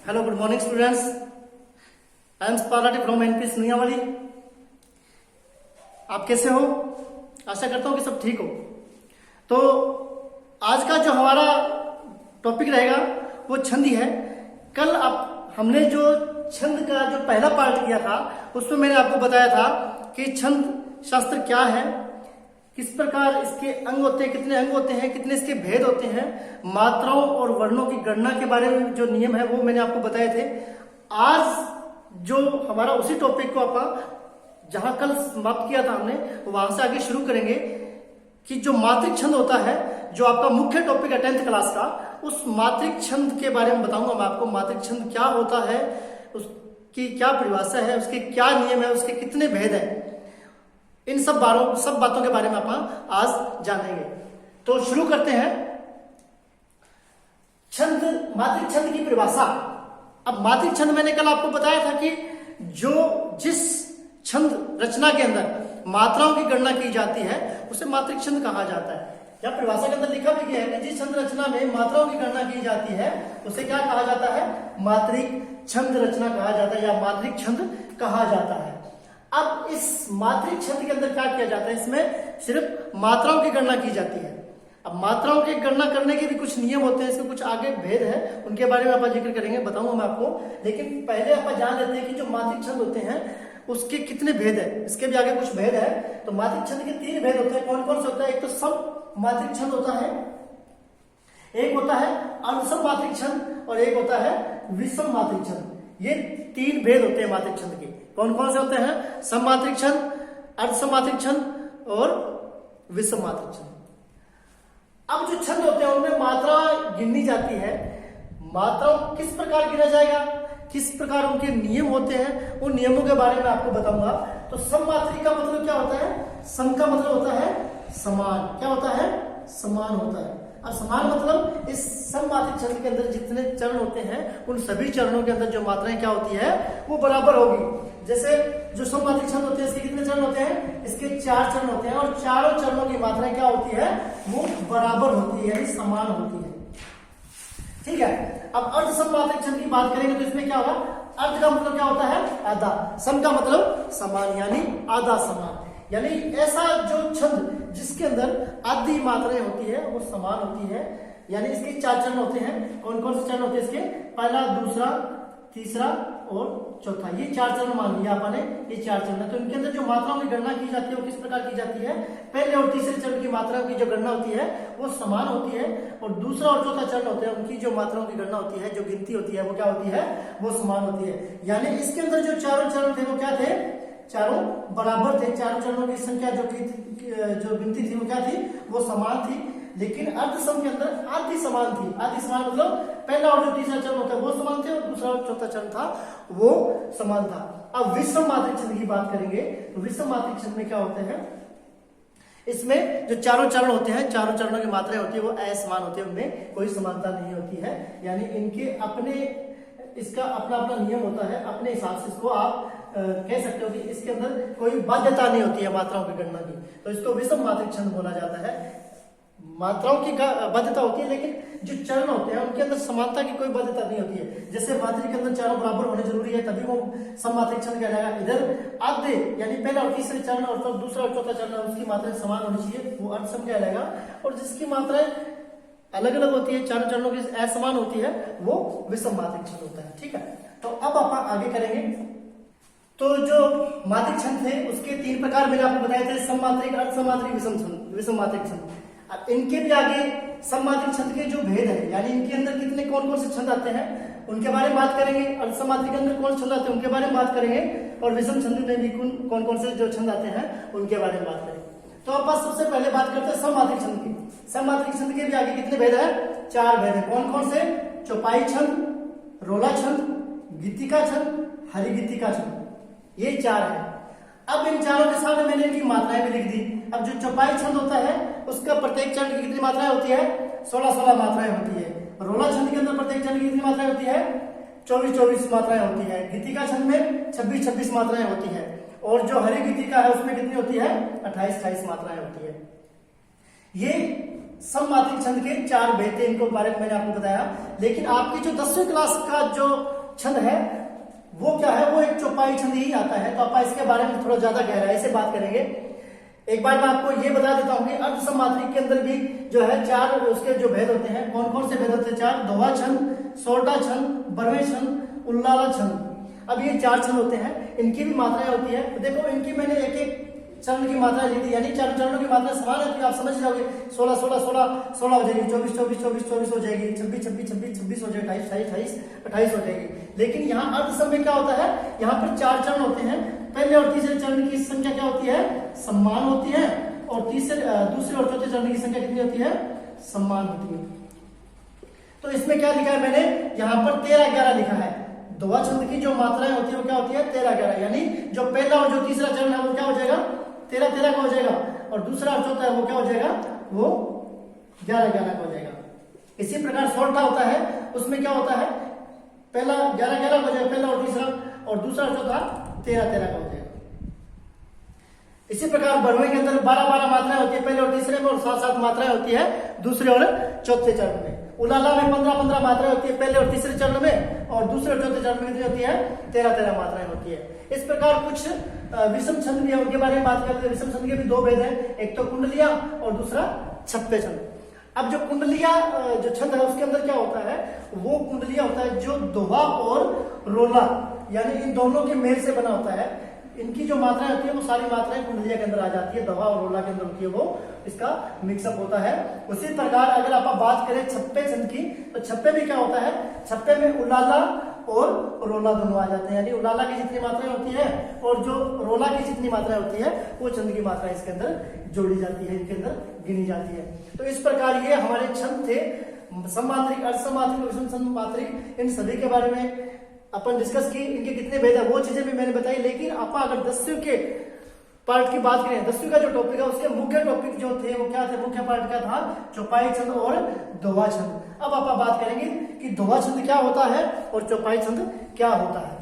Hello, good morning students. I am स्पार्टी from NP Suniyawali. आप कैसे हो? आशा करता हूं कि सब ठीक हो। तो आज का जो हमारा टॉपिक रहेगा वो छंद ही है। कल हमने जो छंद का जो पहला पार्ट किया था उसमें मैंने आपको बताया था कि छंद शास्त्र क्या है, किस प्रकार इसके अंग होते हैं, कितने अंग होते हैं, कितने इसके भेद होते हैं, मात्राओं और वर्णों की गणना के बारे में जो नियम है वो मैंने आपको बताए थे। आज जो हमारा उसी टॉपिक को अपन जहां कल समाप्त किया था हमने, वहां से आगे शुरू करेंगे कि जो मात्रिक छंद होता है, जो आपका मुख्य टॉपिक है 10th क्लास का, उस मात्रिक छंद के बारे में बताऊंगा मैं आपको। मात्रिक छंद क्या होता है, उसकी क्या परिभाषा है, उसके क्या नियम है, उसके कितने भेद है, इन सब बातों के बारे में अपन आज जानेंगे। तो शुरू करते हैं। छंद, मात्रिक छंद की परिभाषा। अब मात्रिक छंद मैंने कल आपको बताया था कि जिस छंद रचना के अंदर मात्राओं की गणना की जाती है उसे मात्रिक छंद कहा जाता है। या परिभाषा के अंदर लिखा भी गया है कि जिस छंद रचना में मात्राओं की गणना की जाती है उसे क्या कहा जाता है? मात्रिक छंद रचना कहा जाता है या मात्रिक छंद कहा जाता है। अब इस मात्रिक छंद के अंदर क्या किया जाता है? इसमें सिर्फ मात्राओं की गणना की जाती है। अब मात्राओं की गणना करने के भी कुछ नियम होते हैं, इसके कुछ आगे भेद है, उनके बारे में अपन जिक्र करेंगे, बताऊंगा मैं आपको। लेकिन पहले अपन जान लेते हैं कि जो मात्रिक छंद होते हैं उसके कितने भेद है। इसके भी आगे कुछ भेद है। तो मात्रिक छंद के 3 भेद होते हैं। कौन कौन से होता है? एक तो सम मात्रिक छंद होता है, एक होता है अर्धसम मात्रिक छंद और एक होता है विषम मात्रिक छंद। ये 3 भेद होते हैं मात्रिक छंद के। कौन कौन से होते हैं? सम मात्रिक छंद, अर्धसम मात्रिक छंद और विषम मात्रिक छंद। अब जो छंद होते हैं उनमें मात्रा गिननी जाती है। मात्राओं किस प्रकार गिना जाएगा, किस प्रकार उनके नियम होते हैं, उन नियमों के बारे में आपको बताऊंगा। तो सम मात्रिक का मतलब क्या होता है? सम का मतलब होता है समान। क्या होता है? समान होता है। अब समान मतलब इस सम मात्रिक छंद के अंदर जितने चरण होते हैं उन सभी चरणों के अंदर जो मात्राएं क्या होती है वो बराबर होगी। जैसे जो सम मात्रिक छंद होते हैं इसके कितने चरण होते हैं? इसके 4 चरण होते हैं और चारों चरणों की मात्राएं क्या होती है? वो बराबर होती है, समान होती है। ठीक है। अब अर्धसम मात्रिक छंद की बात करेंगे तो इसमें क्या होगा? अर्ध का मतलब क्या होता है? आधा। सम का मतलब समान, यानी आधा समान। यानी ऐसा जो छंद जिसके अंदर आधी मात्राएं होती है वो समान होती है। यानी इसके 4 चरण होते हैं। कौन कौन से चरण होते हैं इसके? पहला, दूसरा, तीसरा और चौथा। ये 4 चरण मान लिया आपने, ये 4 चरण है। तो इनके अंदर जो मात्राओं की गणना की जाती है वो किस प्रकार की जाती है? पहले और तीसरे चरण की मात्राओं की जो गणना होती है वो समान होती है और दूसरा और चौथा चरण होते हैं उनकी जो मात्राओं की गणना होती है, जो गिनती होती है वो क्या होती है? वो समान होती है। यानी इसके अंदर जो चारों चरण थे वो क्या थे? चारों बराबर थे। चारों चरणों की संख्या जो गिनती थी वो क्या थी? वो समान थी। लेकिन अर्धसम के अंदर आधी समान थी। आधी समान मतलब पहला और जो तीसरा चरण होता है वो समान थे और दूसरा और चौथा चरण था वो समान था। अब विषम मात्रिक छंद की बात करेंगे तो विषम मात्रिक छंद में क्या होते हैं? इसमें जो चारों चरण होते हैं, चारों चरणों की मात्राएं होती है वो असमान होती है, उनमें कोई समानता नहीं होती है। यानी इनके इसका अपना अपना नियम होता है। अपने हिसाब से इसको आप कह सकते हो कि इसके अंदर कोई बाध्यता नहीं होती है मात्राओं की गणना की। तो इसको विषम मात्रिक छंद बोला जाता है। मात्राओं की बाध्यता होती है लेकिन जो चरण होते हैं उनके अंदर समानता की कोई बाध्यता नहीं होती है। जैसे मात्रिक के अंदर चारों बराबर होने जरूरी है तभी वो सम मात्रिक छंद कहलाएगा। इधर आधे यानी पहला और तीसरे चरण और तो दूसरा और चौथा चरण उसकी मात्राएं समान होनी चाहिए, वो अर्धसम कहलाएगा। और जिसकी मात्राएं अलग अलग होती है, चारों चरणों की असमान होती है, वो विषम मात्रिक छंद होता है। ठीक है। तो अब आप आगे करेंगे। तो जो मात्रिक छंद थे उसके 3 प्रकार मैंने आपको बताए थे, सम मात्रिक, अर्धसम मात्रिक, विषम मात्रिक छंद। अब इनके भी आगे सम मात्रिक छंद के जो भेद है, यानी इनके अंदर कितने कौन कौन से छंद आते हैं उनके बारे में बात करेंगे। अर्धसम मात्रिक के अंदर कौन से छंद आते हैं उनके बारे में बात करेंगे और विषम छंद में भी कौन कौन से जो छंद आते हैं उनके बारे में बात करेंगे। तो अब बस सबसे पहले बात करते हैं सम मात्रिक छंद की। सम मात्रिक छंद के भी आगे कितने भेद है? 4 भेद है। कौन कौन से? चौपाई छंद, रोला छंद, गीतिका छंद, हरिगीतिका छंद, ये 4 है। अब इन चारों के सामने मैंने इनकी मात्राएं भी लिख दी। अब जो चौपाई छंद होता है उसका प्रत्येक चरण की कितनी मात्राएं होती है? 16 मात्राएं होती है। रोला छंद के अंदर प्रत्येक चरण की कितनी मात्राएं होती है? 24 मात्राएं होती है। गीतिका छंद में 26 मात्राएं होती है और जो हरि गीतिका है उसमें कितनी होती है? 28 मात्राएं होती है। ये सम मात्रिक छंद के 4 भेद थे, इनको बारे में मैंने आपको बताया। लेकिन आपकी जो 10वीं क्लास का जो छंद है वो क्या है, वो एक चौपाई छंद ही आता है। तो आप इसके बारे में थोड़ा ज्यादा गहराई से बात करेंगे। एक बार मैं आपको ये बता देता हूँ कि अर्ध सम्मात्रिक के अंदर भी जो है 4 उसके जो भेद होते हैं। कौन कौन से भेद होते हैं? 4, दोहा छंद, सोरठा छंद, बरवे छंद, उल्लाला छंद। अब ये 4 छंद होते हैं, इनकी भी मात्राएं होती है। तो देखो इनकी मैंने एक एक चरण की मात्रा ली थी, यानी 4 चरणों की मात्रा समान है, तो आप समझ जाओगे 16 16 16 16 हो जाएगी, 24 24 24 24 हो जाएगी, 26 26 26 26 हो जाएगी, 28 28 28 हो जाएगी। लेकिन यहाँ अर्ध सम में क्या होता है, यहाँ पर 4 चरण होते हैं। पहले और तीसरे चरण की संख्या क्या होती है? सम्मान होती है। और दूसरे और चौथे चरण की संख्या कितनी होती है? सम्मान होती है। तो इसमें क्या लिखा है मैंने? यहाँ पर 13 11 लिखा है। दोहा छंद की जो मात्राएं होती है वो क्या होती है? 13 11, यानी जो पहला और जो तीसरा चरण है वो क्या हो जाएगा? 13 13 का हो जाएगा, और दूसरा और चौथा है वो क्या हो जाएगा? वो 11 11 का हो जाएगा। इसी प्रकार सोरठा होता है, उसमें क्या होता है? पहला 11 11 हो जाएगा, पहला और तीसरा, और दूसरा और चौथा 13 13 का हो जाएगा। इसी प्रकार बरवे के अंदर 12 12 मात्राएं होती है पहले और तीसरे में, और 7 7 मात्राएं होती है दूसरे और चौथे चरण में। उलाला में 15 15 मात्राएं होती है पहले और तीसरे चरण में, और दूसरे और चौथे चरण में कितनी होती है? 13 13 मात्राएं होती है। इस प्रकार कुछ विषम छंद भी है, उनके बारे में बात करते हैं। विषम छंद के भी 2 भेद हैं, एक तो कुंडलिया और दूसरा छप्पे छंद। अब जो कुंडलिया जो छंद है उसके अंदर क्या होता है? वो कुंडलिया होता है जो दोहा और रोला यानी इन दोनों के मेल से बना होता है। इनकी जो मात्राएं होती है वो सारी मात्राएं कुंडलिया के अंदर आ जाती है, दोहा और रोला के अंदर होती है, वो इसका मिक्सअप होता है। उसी प्रकार अगर आप बात करें छप्पे छंद की, तो छप्पे में क्या होता है? छप्पे में उलाला और रोला दोनों आ जाते हैं, यानी उलाला की जितनी मात्राएं होती है और जो रोला की जितनी मात्राएं होती है वो छंद की मात्राएं इसके अंदर जोड़ी जाती है, इनके अंदर गिनी जाती है। तो इस प्रकार ये हमारे छंद थे, सम्मात्रिक, अर्धसम्मात्रिक, विषम छंद, मात्रिक, इन सभी के बारे में अपन डिस्कस की। इनके कितने भेद है वो चीजें भी मैंने बताई। लेकिन अपन अगर 10वीं के पार्ट की बात करें, 10वीं का जो टॉपिक है उसके मुख्य टॉपिक जो थे वो क्या थे? मुख्य पार्ट क्या था? चौपाई छंद और दोहा छंद। अब अपन बात करेंगे कि दोहा छंद क्या होता है और चौपाई छंद क्या होता है।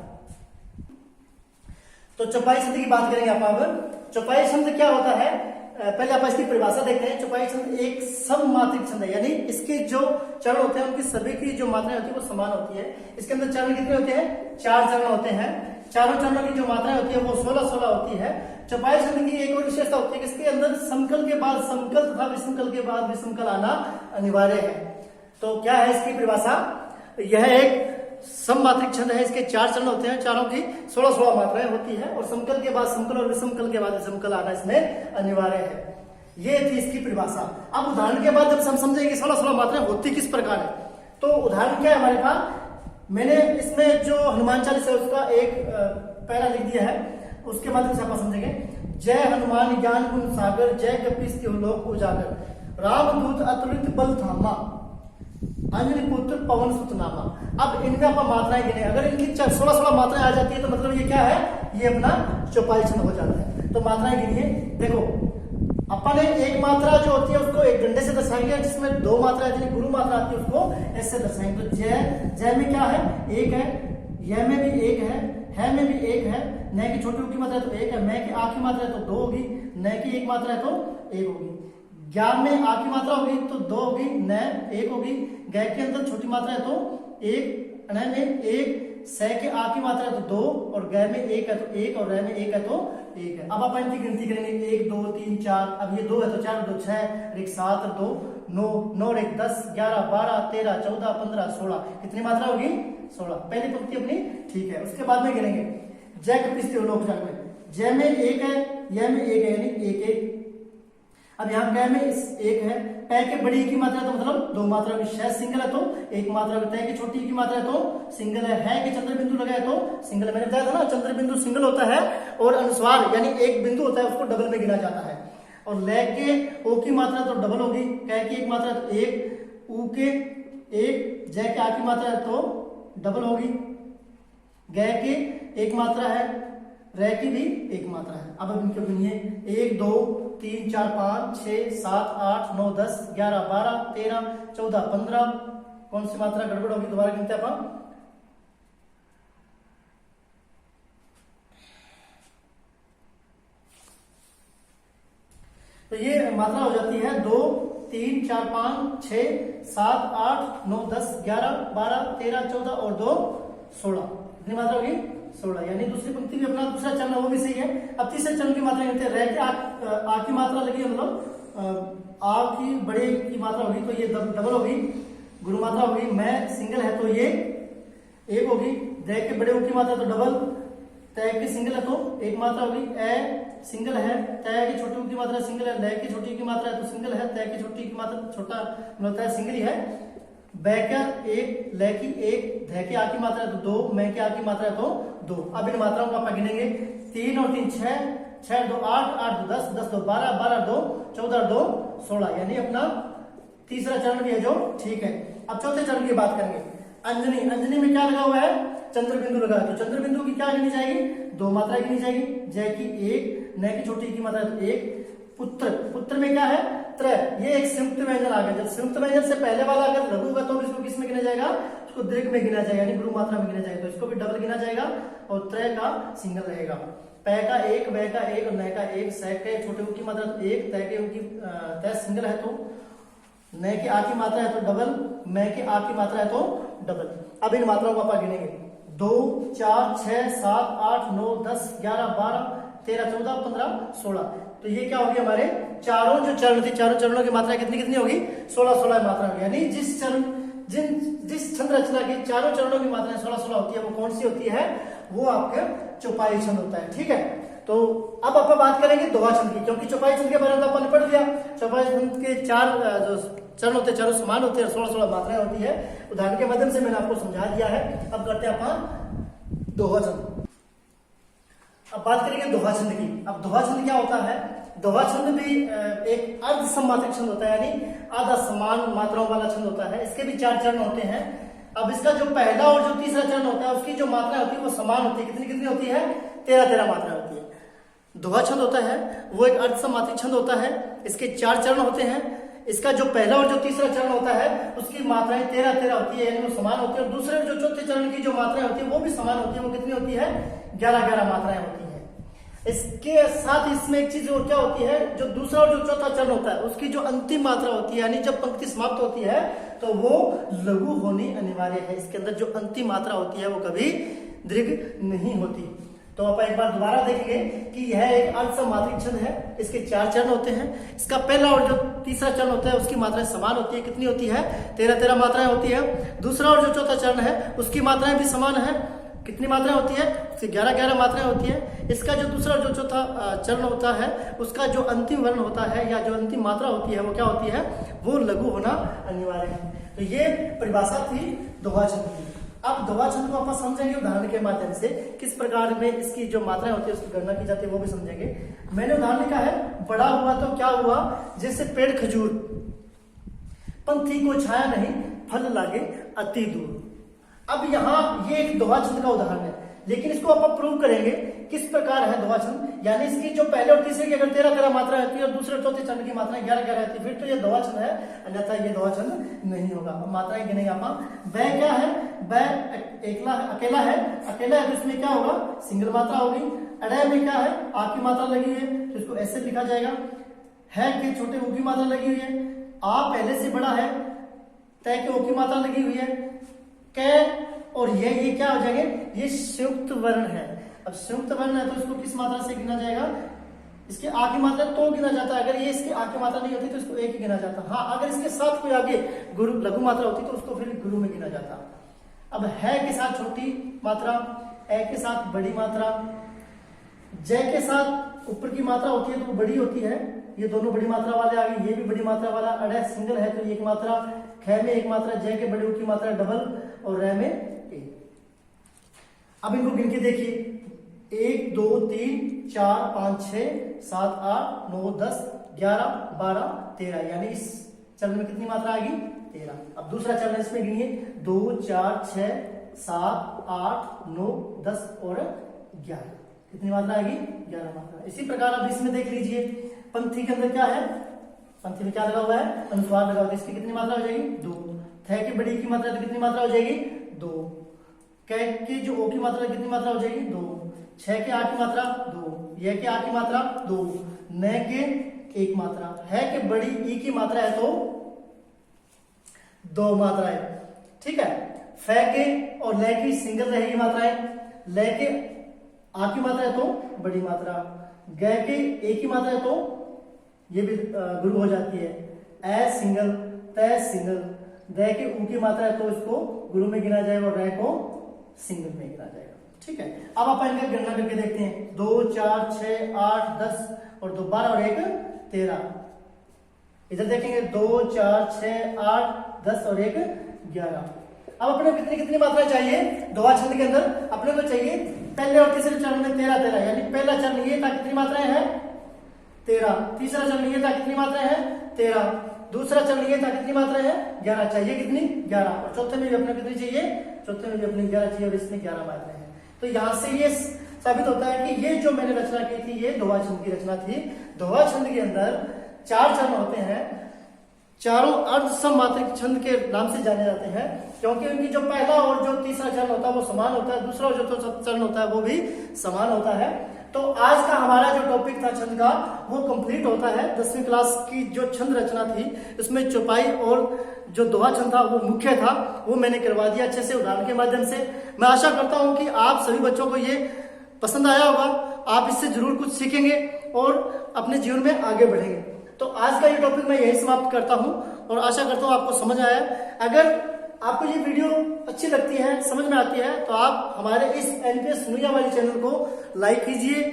तो चौपाई छंद की बात करेंगे अपन। चौपाई छंद क्या होता है? पहले आप इसकी परिभाषा देखते हैं। चौपाई छंद एक सममात्रिक छंद है, यानी इसके जो चरण होते हैं उनकी सभी की जो मात्राएं होती है वो समान होती है। इसके अंदर चरण कितने होते हैं? 4 चरण होते हैं। चारों चरणों की जो मात्राएं होती है वो 16 16 होती है। चौपाई छंद की एक और विशेषता होती है कि इसके अंदर समकल के बाद समकल तथा विषमकल के बाद विषमकल आना अनिवार्य है। तो क्या है इसकी परिभाषा? यह एक सममात्रिक छंद है, इसके 4 चरण होते हैं, चारों की 16 16 मात्राएं होती है, और समकल के बाद समकल और विषमकल के बाद विषमकल आना इसमें अनिवार्य है। ये थी इसकी परिभाषा। अब उदाहरण के बाद जब हम समझेंगे कि 16 16 मात्राएं होती किस प्रकार है, तो उदाहरण क्या है हमारे पास? मैंने इसमें जो हनुमान चालीसा है उसका एक पैरा लिख दिया है, उसके माध्यम से आप समझेंगे। जय हनुमान ज्ञान गुण सागर, जय कपीस लोक उजागर, रामदूत अतुलित बल धामा, अंजनी पुत्र पवन सुत नामा। अब इनका अपन मात्राएं गिने, अगर इनकी 16 16 मात्राएं आ जाती है तो मतलब ये क्या है? ये अपना चौपाई छंद हो जाता है। तो मात्राएं गिनिए। देखो अपन ने एक मात्रा जो होती है उसको एक डंडे से दर्शाएंगे, जिसमें 2 मात्रा आती है, गुरु मात्रा आती है, उसको ऐसे दर्शाएंगे। तो जय, जय में क्या है? 1 है, य में भी 1 है में भी 1 है, न की छोटी की मात्रा है तो 1 है, मैं की आ की मात्रा है तो 2 होगी, न की 1 मात्रा है तो 1 होगी। ज्ञान में आ की मात्रा होगी तो 2 होगी, न 1 होगी, गै के अंदर छोटी मात्रा है तो 1, अन में 1, स के आ की मात्रा है तो 2, और गै में 1 है तो 1, और रह में 1 है तो 1 है। अब आप इनकी गिनती करेंगे 1 2 3 4, अब ये 2 है तो 4 2 6, 1 7 2 9, 9 1 10 11 12 13 14 15 16, कितनी मात्रा होगी? 16। पहली पंक्ति अपनी ठीक है। उसके बाद में गिनेंगे जय कपीस लोक उजागर में, जय में 1 है, य में 1 है, यानी 1 1। अब यहाँ गै में 1 है, पै के बड़ी की मात्रा तो मतलब 2 मात्रा की, शह सिंगल है तो 1 मात्रा की, तय की छोटी की मात्रा है तो सिंगल है के चंद्र बिंदु लगाए तो सिंगल है। मैंने बताया था ना चंद्र बिंदु सिंगल होता है, और अनुस्वार यानी एक बिंदु होता है उसको डबल में गिना जाता है। और ले के ओ की मात्रा तो डबल होगी, कै की 1 मात्रा तो 1, ऊ के 1, जय के आ की मात्रा है तो डबल होगी, गै के 1 मात्रा है, रह की भी 1 मात्रा है। अब इनको गिनिए 1 2 3 4 5 6 7 8 9 10 11 12 13 14 15, कौन सी मात्रा गड़बड़ होगी? दोबारा गिनते हैं अपन। तो ये मात्रा हो जाती है 2 3 4 5 6 7 8 9 10 11 12 13 14 और 2 16। कितनी मात्रा होगी? 16। यानी दूसरी पंक्ति भी अपना दूसरा चरण है वो भी सही है। अब तीसरे चरण की मात्रा कहते हैं रह के आ की मात्रा लगी है, मतलब आ की बड़े की मात्रा होगी तो ये डबल होगी, गुरु मात्रा होगी। मैं सिंगल है तो ये एक होगी, दे के बड़े की मात्रा तो डबल, तय की सिंगल है तो एक मात्रा होगी, ए सिंगल है, तय की छोटी की मात्रा सिंगल है, लय की छोटी की मात्रा है तो सिंगल है, तय की छोटी की मात्रा छोटा मतलब तय सिंगल ही है। बै का एक, लय की एक, धै की आ की मात्रा है तो 2, मैं की आ की मात्रा है तो 2। अब इन मात्राओं को आप गिनेंगे, 3 और 3 6, 6 और 2 8, 8 2 10, 10 2 12, 12 2 14 2 16। यानी अपना तीसरा चरण भी है जो ठीक है। अब चौथे चरण की बात करेंगे। अंजनी, अंजनी में क्या लगा हुआ है? चंद्र बिंदु लगा है, तो चंद्र बिंदु की क्या गिनी जाएगी? 2 मात्रा गिनी जाएगी, जय की 1, नय की छोटी की मात्रा है तो 1। पुत्र, पुत्र में क्या है? त्र, ये एक संयुक्त व्यंजन आ गया। जब संयुक्त व्यंजन से पहले वाला अगर लघु होगा तो इसको किस में गिना जाएगा? उसको दीर्घ में गिना जाएगा, यानी गुरु मात्रा में गिना जाएगा, तो इसको भी डबल गिना जाएगा और त्रय का सिंगल रहेगा। पै का 1, वै का 1 और नय का 1, सै के छोटे ऊ की मात्रा तो 1, तय के ऊ की तय सिंगल है तो, नय की आ की मात्रा है तो डबल, मैं की आ की मात्रा है तो डबल। अब इन मात्राओं को आप गिनेंगे, 2 4 6 7 8 9 10 11 12 13 14 15 16। तो ये क्या होगी? हमारे चारों जो चरण थे, चारों चरणों की मात्रा कितनी कितनी होगी? 16 मात्रा होगी। यानी जिस चरण जिस छंद रचना के चारों चरणों की मात्राएं 16 होती है वो कौन सी होती है? वो आपके चौपाई छंद होता है। ठीक है, तो अब अपन बात करेंगे दोहा छंद की, क्योंकि चौपाई छंद के बारे में तो अपन पढ़ लिया। चौपाई छंद के 4 जो चरण होते हैं चारों समान होते हैं, 16 मात्राएं होती है। उदाहरण के माध्यम से मैंने आपको समझा दिया है। अब करते हैं अपन दोहा छंद। अब बात करेंगे दोहा छंद की। अब दोहा छंद क्या होता है? दोहा छंद भी एक अर्ध सममात्रिक छंद होता है, यानी आधा समान मात्राओं वाला छंद होता है। इसके भी 4 चरण होते हैं। अब इसका जो पहला और जो तीसरा चरण होता है उसकी जो मात्रा होती है वो समान होती है। कितनी कितनी होती है? 13 मात्रा होती है। दोहा छंद होता है वो एक अर्ध सममात्रिक छंद होता है। इसके 4 चरण होते हैं। इसका जो पहला और जो तीसरा चरण होता है उसकी मात्राएं 13 होती है, यानी वो समान होती है। और दूसरे जो चौथे चरण की जो मात्राएं होती है वो भी समान होती है। वो कितनी होती है? 11 मात्राएं होती है। इसके साथ इसमें एक चीज और क्या होती है, जो दूसरा और जो चौथा चरण होता है उसकी जो अंतिम मात्रा होती है, यानी जब पंक्ति समाप्त होती है तो वो लघु होनी अनिवार्य है। इसके अंदर जो अंतिम मात्रा होती है वो कभी दीर्घ नहीं होती। तो आप एक बार दोबारा देखेंगे कि यह एक अर्ध सममात्रिक छंद है। इसके 4 चरण होते हैं। इसका पहला और जो तीसरा चरण होता है उसकी मात्राएं समान होती है। कितनी होती है? 13 मात्राएं होती है। दूसरा और जो चौथा चरण है उसकी मात्राएं भी समान है। कितनी मात्राएं होती है? 11 मात्राएं होती है। इसका जो दूसरा और जो चौथा चरण होता है उसका जो अंतिम वर्ण होता है या जो अंतिम मात्रा होती है वो क्या होती है? वो लघु होना अनिवार्य है। तो ये परिभाषा थी दोहा छंद की। अब दोहा छंद को आप समझेंगे उदाहरण के माध्यम से, किस प्रकार में इसकी जो मात्राएं होती है उसकी गणना की जाती है वो भी समझेंगे। मैंने उदाहरण लिखा है, बड़ा हुआ तो क्या हुआ? जैसे पेड़ खजूर, पंथी को छाया नहीं, फल लागे अति दूर। अब यहाँ ये एक दोहा छंद का उदाहरण है, लेकिन इसको आप प्रूव करेंगे किस प्रकार है दोहा छंद। यानी इसकी जो पहले और तीसरे की अगर 13 मात्रा रहती है और दूसरे और चौथे चरण की मात्रा 11 रहती है फिर तो ये दोहा छंद है, अन्यथा ये दोहा छंद नहीं होगा। अब मात्राएं गिनेंगे आप। बै क्या है? बै एकला अकेला है, अकेला है तो इसमें क्या होगा? सिंगल मात्रा होगी। अड़य में क्या है? आ की मात्रा लगी हुई है तो इसको ऐसे लिखा जाएगा। है के छोटे ऊ की मात्रा लगी हुई है, आ पहले से बड़ा है, तय के ओ की मात्रा लगी हुई है, कै और ये क्या हो जाएंगे? ये संयुक्त वर्ण है। अब संयुक्त वर्ण है तो इसको किस मात्रा से गिना जाएगा? इसके आ की मात्रा तो गिना जाता है। अगर ये इसकी आ की मात्रा नहीं होती तो इसको एक ही गिना जाता। हाँ, अगर इसके साथ कोई आगे गुरु लघु मात्रा होती तो उसको फिर गुरु में गिना जाता। अब है के साथ छोटी मात्रा, ए के साथ बड़ी मात्रा, जय के साथ ऊपर की मात्रा होती है तो वो बड़ी होती है। ये दोनों बड़ी मात्रा वाले आ गए, ये भी बड़ी मात्रा वाला। अड़य सिंगल है तो एक मात्रा, ख में एक मात्रा, जय के बड़े की मात्रा डबल और रै में एक। अब इनको गिन के देखिए, 1 2 3 4 5 6 7 8 9 10 11 12 13, यानी इस चरण में कितनी मात्रा आएगी? 13। अब दूसरा चरण इसमें गिनिए, 2 4 6 7 8 9 10 और 11। कितनी मात्रा आएगी? 11 मात्रा। इसी प्रकार अब इसमें देख लीजिए, पंथी के अंदर क्या है? पंथी में क्या लगा हुआ है? अनुस्वार लगा हुआ है। इसकी कितनी मात्रा हो जाएगी? 2। थ की बड़ी की मात्रा तो कितनी मात्रा हो जाएगी? 2। कै की जो ओ की मात्रा कितनी मात्रा हो जाएगी? 2। 6 के आ की मात्रा 2, ये के आ की मात्रा 2, न के 1 मात्रा, है के बड़ी ई की मात्रा है तो 2 मात्रा है। ठीक है, फै के और लय की सिंगल रहेगी मात्राएं, लय के आ की मात्रा है तो बड़ी मात्रा, ग के ए की मात्रा है तो ये भी गुरु हो जाती है, ए सिंगल, त सिंगल, द के ऊ की मात्रा है तो इसको गुरु में गिना जाएगा और रै को सिंगल में गिना जाएगा। ठीक है, अब आप इनका गणना करके देखते हैं। 2 4 6 8 10 और 2 12 और 1 13। इधर देखेंगे 2 4 6 8 10 और 1 11। अब अपने कितनी कितनी मात्रा चाहिए दोहा छंद के अंदर? अपने को चाहिए पहले और तीसरे चरण में 13 13, यानी पहला चरण ये था कितनी मात्राएं हैं 13, तीसरा चरण ये था कितनी मात्राएं हैं 13, दूसरा चरण ये था कितनी मात्राएं हैं 11, चाहिए कितनी 11, और चौथे में भी अपने कितनी चाहिए, चौथे में भी अपने 11 चाहिए और इसमें 11 मात्राएं हैं। तो यहां से ये साबित होता है कि ये जो मैंने रचना की थी ये दोहा छंद की रचना थी। दोहा छंद के अंदर 4 चरण होते हैं, चारों अर्ध सममात्रिक छंद के नाम से जाने जाते हैं, क्योंकि उनकी जो पहला और जो तीसरा चरण होता है वो समान होता है, दूसरा और जो चौथा चरण होता है वो भी समान होता है। तो आज का हमारा जो टॉपिक था छंद का वो कंप्लीट होता है। 10वीं क्लास की जो छंद रचना थी उसमें चौपाई और जो दोहा छंद था वो मुख्य था, वो मैंने करवा दिया अच्छे से उदाहरण के माध्यम से। मैं आशा करता हूं कि आप सभी बच्चों को ये पसंद आया होगा, आप इससे जरूर कुछ सीखेंगे और अपने जीवन में आगे बढ़ेंगे। तो आज का ये टॉपिक मैं यही समाप्त करता हूं और आशा करता हूं आपको समझ आया। अगर आपको ये वीडियो अच्छी लगती है, समझ में आती है, तो आप हमारे इस एनपीएस सुनिया वाली चैनल को लाइक कीजिए,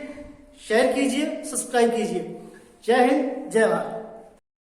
शेयर कीजिए, सब्सक्राइब कीजिए। जय हिंद, जय भारत।